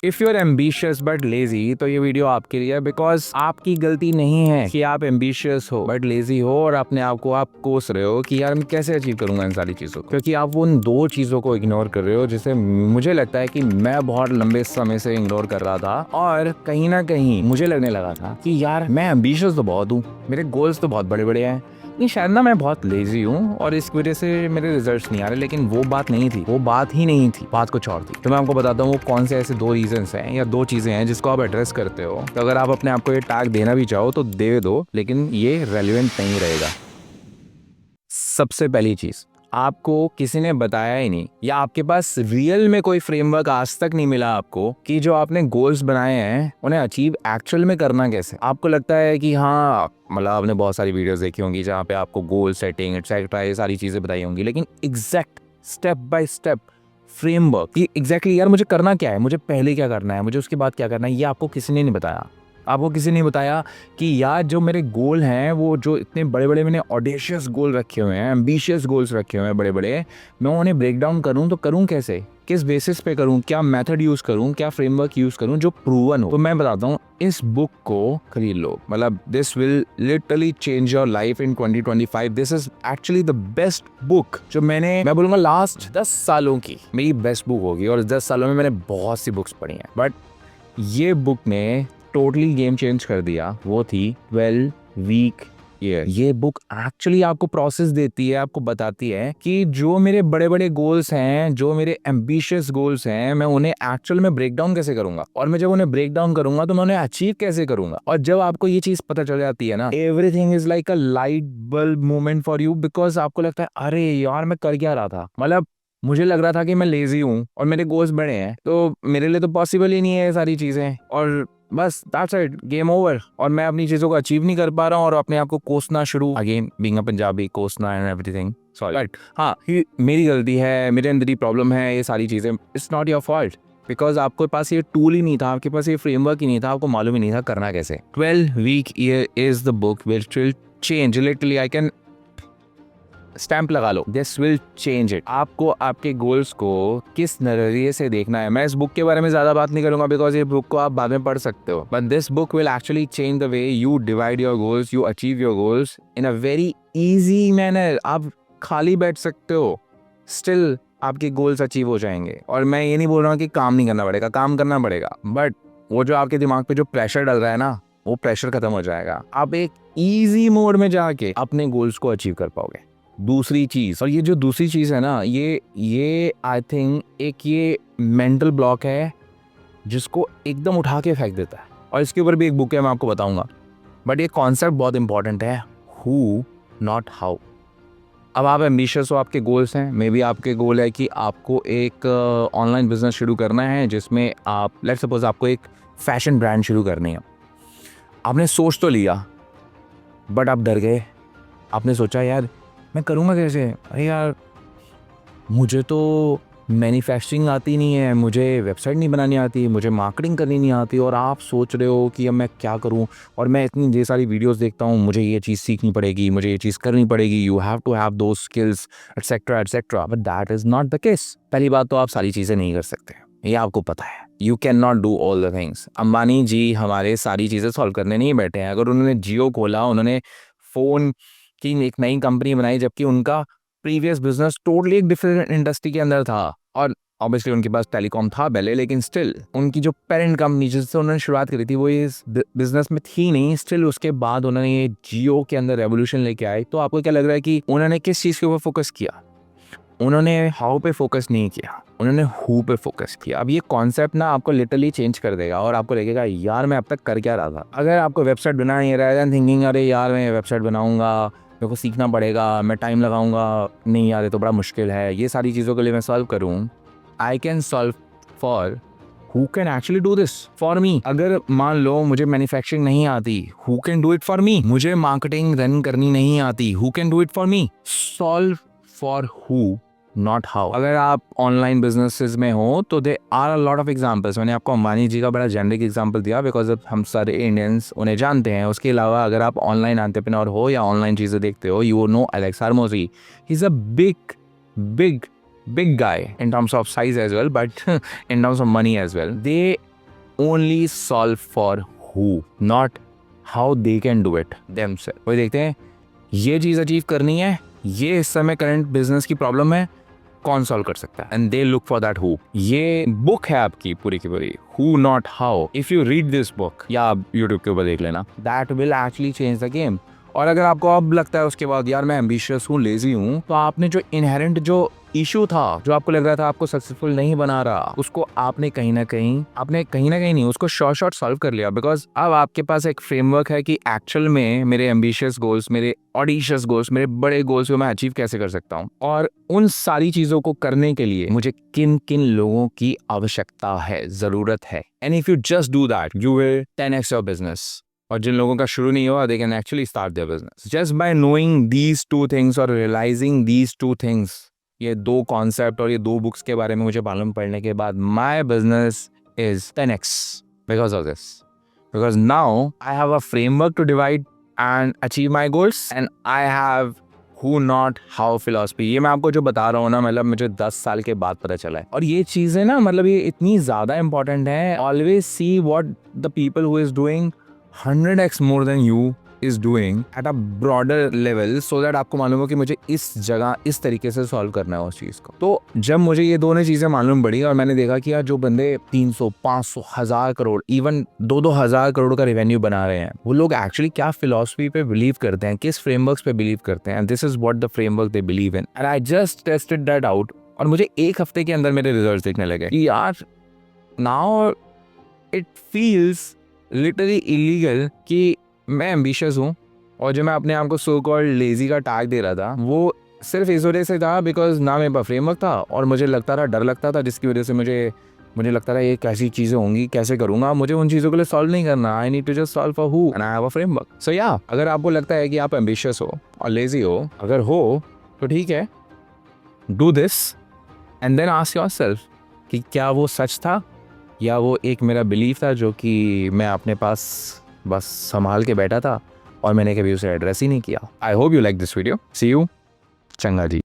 If you are ambitious but lazy तो ये video आपके लिए है, बिकॉज आपकी गलती नहीं है कि आप एम्बिशियस हो बट लेजी हो और अपने आप को आप कोस रहे हो कि यार मैं कैसे अचीव करूंगा इन सारी चीज़ों को, क्योंकि आप उन दो चीज़ों को इग्नोर कर रहे हो जिसे मुझे लगता है कि मैं बहुत लंबे समय से इग्नोर कर रहा था। और कहीं ना कहीं मुझे लगने लगा था कि यार मैं एम्बिशियस तो बहुत हूँ, मेरे गोल्स तो बहुत बड़े बड़े हैं, नहीं शायद ना मैं बहुत लेजी हूँ और इस वजह से मेरे रिजल्ट्स नहीं आ रहे। लेकिन वो बात नहीं थी, वो बात ही नहीं थी, बात कुछ और थी। तो मैं आपको बताता हूँ वो कौन से ऐसे दो रीजंस हैं या दो चीजें हैं जिसको आप एड्रेस करते हो। तो अगर आप अपने आप को ये टैग देना भी चाहो तो दे दो, लेकिन ये रेलिवेंट नहीं रहेगा। सबसे पहली चीज, आपको किसी ने बताया ही नहीं या आपके पास रियल में कोई फ्रेमवर्क आज तक नहीं मिला आपको कि जो आपने गोल्स बनाए हैं उन्हें अचीव एक्चुअल में करना कैसे। आपको लगता है कि हाँ, मतलब आपने बहुत सारी वीडियोस देखी होंगी जहाँ पे आपको गोल सेटिंग एटसेट्रा ये सारी चीजें बताई होंगी, लेकिन exact step by step framework, ये एग्जैक्टली यार मुझे करना क्या है, मुझे पहले क्या करना है, मुझे उसके बाद क्या करना है, ये आपको किसी ने नहीं बताया। आपको किसी ने बताया कि यार जो मेरे गोल हैं, वो जो इतने बड़े बड़े मैंने ऑडेशियस गोल रखे हुए हैं, एम्बिशियस गोल्स रखे हुए हैं बड़े बड़े, मैं उन्हें ब्रेक डाउन करूं तो करूं कैसे, किस बेसिस पे करूं, क्या मेथड यूज करूं, क्या फ्रेमवर्क यूज करूं जो प्रूवन हो। तो मैं बताता हूं, इस बुक को खरीद लो, मतलब this will literally change your life in 2025। This is actually the best book जो मैं बोलूंगा लास्ट 10 सालों की मेरी बेस्ट बुक होगी। और 10 सालों में मैंने बहुत सी बुक्स पढ़ी हैं, बट ये बुक ने टोटली गेम चेंज कर दिया। वो थी 12 वीक ईयर। ये बुक एक्चुअली आपको प्रोसेस देती है, आपको बताती है कि जो मेरे बड़े बड़े गोल्स हैं, जो मेरे एम्बिशियस गोल्स हैं, मैं उन्हें एक्चुअल में ब्रेक डाउन कैसे करूंगा, और मैं जब उन्हें ब्रेक डाउन करूंगा तो मैं उन्हें अचीव कैसे करूंगा। और जब आपको ये चीज पता चल जाती है ना, everything is like a light bulb moment for you, because आपको लगता है अरे यार मैं कर क्या रहा था। मतलब मुझे लग रहा था कि मैं लेजी हूँ और मेरे गोल्स बड़े हैं, तो मेरे लिए तो पॉसिबल ही नहीं है ये सारी चीजें, और बस दैट्स इट, गेम ओवर। और मैं अपनी चीजों को अचीव नहीं कर पा रहा हूँ और अपने आप को कोसना शुरू, अगेन बीइंग अ पंजाबी, कोसना एंड एवरीथिंग, सॉरी, बट हाँ ये मेरी गलती है, मेरे अंदर ही प्रॉब्लम है, ये सारी चीजें, it's not your fault, because आपके पास ये टूल ही नहीं था, आपके पास ये फ्रेमवर्क ही नहीं था, आपको मालूम ही नहीं था करना कैसे। 12 week year is the book which will change, literally I can stamp लगा लो, दिस विल चेंज इट। आपको आपके गोल्स को किस नजरिए से देखना है, मैं इस बुक के बारे में ज्यादा बात नहीं करूंगा बिकॉज ये बुक को आप बाद में पढ़ सकते हो, but this book will actually change the way you divide your goals, you achieve your goals in a very easy manner. आप खाली बैठ सकते हो, स्टिल आपके गोल्स अचीव हो जाएंगे। और मैं ये नहीं बोल रहा हूँ कि काम नहीं करना पड़ेगा, काम करना पड़ेगा, बट वो जो आपके दिमाग पे जो प्रेशर डल रहा है ना, वो प्रेशर खत्म हो जाएगा। आप एक इजी मोड में जाके अपने गोल्स को अचीव कर पाओगे। दूसरी चीज, और ये जो दूसरी चीज है ना, ये आई थिंक एक ये मेंटल ब्लॉक है जिसको एकदम उठा के फेंक देता है, और इसके ऊपर भी एक बुक है, मैं आपको बताऊंगा, बट ये कॉन्सेप्ट बहुत इंपॉर्टेंट है, हु नॉट हाउ। अब आप एम्बिशियस हो, आपके गोल्स हैं, मे बी आपके गोल है कि आपको एक ऑनलाइन बिजनेस शुरू करना है जिसमें आप, लेट्स सपोज आपको एक फैशन ब्रांड शुरू करनी है। आपने सोच तो लिया बट आप डर गए, आपने सोचा यार मैं करूँगा कैसे, अरे यार मुझे तो मैन्युफैक्चरिंग आती नहीं है, मुझे वेबसाइट नहीं बनानी आती, मुझे मार्केटिंग करनी नहीं आती, और आप सोच रहे हो कि अब मैं क्या करूं, और मैं इतनी ढेर सारी वीडियोस देखता हूं, मुझे ये चीज़ सीखनी पड़ेगी, मुझे ये चीज़ करनी पड़ेगी, you have to have those skills etcetera etcetera, but that is not the case. पहली बात तो आप सारी चीज़ें नहीं कर सकते, ये आपको पता है, you can not do all the things. Ambani ji हमारे सारी चीज़ें सॉल्व करने नहीं बैठे हैं। अगर उन्होंने जियो खोला, उन्होंने फ़ोन की एक नई कंपनी बनाई, जबकि उनका प्रीवियस बिजनेस टोटली एक डिफरेंट इंडस्ट्री के अंदर था, और ऑब्वियसली उनके पास टेलीकॉम था पहले, लेकिन स्टिल उनकी जो पेरेंट कंपनी जिससे उन्होंने शुरुआत करी थी वो इस बिजनेस में थी नहीं, स्टिल उसके बाद उन्होंने ये जियो के अंदर रेवोल्यूशन लेके आए। तो आपको क्या लग रहा है कि उन्होंने किस चीज़ के ऊपर फोकस किया, उन्होंने हाउ पे फोकस नहीं किया, उन्होंने हु पे फोकस किया। अब ये कॉन्सेप्ट ना आपको लिटरली चेंज कर देगा और आपको लगेगा यार मैं अब तक कर क्या रहा था। अगर आपको वेबसाइट बनाना है, रादर देन थिंकिंग अरे यार मैं वेबसाइट बनाऊंगा, मेरे को सीखना पड़ेगा, मैं टाइम लगाऊंगा, नहीं यार ये तो बड़ा मुश्किल है, ये सारी चीज़ों के लिए मैं सॉल्व करूँ, I can solve for who can actually do this for me. अगर मान लो मुझे मैन्युफैक्चरिंग नहीं आती, who can do it for me. मुझे मार्केटिंग रन करनी नहीं आती, who can do it for me. Solve for who, not how. अगर आप ऑनलाइन बिजनेसेस में हो तो they are a lot of examples. मैंने आपको अंबानी जी का बड़ा जेनरिक एग्जांपल दिया बिकॉज हम सारे इंडियंस उन्हें जानते हैं। उसके अलावा अगर आप ऑनलाइन एंटरप्रेन्योर हो या ऑनलाइन चीज़ें देखते हो, you know Alex Hormozi, he is a big big big guy in terms of size as well, but in terms of money as well. They only solve for who, not how they can do it themselves. वही देखते हैं ये चीज़ achieve करनी है, ये इस समय current business की प्रॉब्लम है, कौन सॉल्व कर सकता है, and they look for that who. ये बुक है आपकी पूरी की पूरी, who not how. If you read this book, या आप यूट्यूब के ऊपर देख लेना, that will actually change the game. और अगर आपको अब लगता है उसके बाद यार मैं एम्बिशियस हूँ, लेजी हूँ, तो आपने जो इनहेरेंट जो इशू था, जो आपको लग रहा था आपको सक्सेसफुल नहीं बना रहा, उसको आपने कहीं ना कहीं नहीं, उसको शॉर्ट सॉल्व कर लिया। बिकॉज अब आपके पास एक फ्रेमवर्क है कि एक्चुअल में मेरे एम्बिशियस गोल्स, मेरे ऑडिशियस गोल्स, मेरे बड़े गोल्स को मैं अचीव कैसे कर सकता हूँ, और उन सारी चीजों को करने के लिए मुझे किन किन लोगों की आवश्यकता है, जरूरत है। And if you just do that, you will 10x your business. और जिन लोगों का शुरू नहीं हुआ, they can actually start their business just by knowing these two things और रियलाइजिंग दीज टू थिंग्स। ये दो कॉन्सेप्ट और ये दो बुक्स के बारे में मुझे मालूम पड़ने के बाद, my business is 10x because of this. Because now I have a framework to divide and achieve my goals, and I have who not how philosophy. ये मैं आपको जो बता रहा हूँ ना, मतलब मुझे 10 साल के बाद पता चला है। और ये चीज़ें ना, मतलब ये इतनी ज़्यादा इंपॉर्टेंट है। Always see what the people who is doing 100x more than you is doing at a broader level, so that आपको मालूम हो कि मुझे इस जगह इस तरीके से सॉल्व करना है उस चीज़ को। तो जब मुझे ये दोनों चीज़ें मालूम पड़ी और मैंने देखा कि यार जो बंदे 300, 500, 1000 करोड़, इवन 2-2 हज़ार करोड़ का रेवेन्यू बना रहे हैं, वो लोग एक्चुअली क्या फिलॉसफी पे बिलीव करते हैं, किस फ्रेमवर्क्स पे बिलीव करते हैं, this is what the framework they believe in. And I just tested that out, और मुझे एक हफ्ते के अंदर मेरे रिजल्ट दिखने लगे कि यार now it feels literally illegal कि मैं एम्बिशियस हूँ, और जो मैं अपने आप को सो कॉल्ड लेजी का टैग दे रहा था, वो सिर्फ इस वजह से था बिकॉज ना मेरे पास फ्रेमवर्क था, और मुझे लगता था, डर लगता था, जिसकी वजह से मुझे लगता था ये कैसी चीज़ें होंगी, कैसे करूँगा, मुझे उन चीज़ों के लिए सॉल्व नहीं करना। I need to just solve for who and I have a framework. So yeah, अगर आपको लगता है कि आप एम्बिशियस हो और लेजी हो, अगर हो तो ठीक है, do this and then ask yourself कि क्या वो सच था, या वो एक मेरा बिलीफ था जो कि मैं अपने पास बस संभाल के बैठा था और मैंने कभी उसे एड्रेस ही नहीं किया। I hope you like this video. See you, चंगा जी।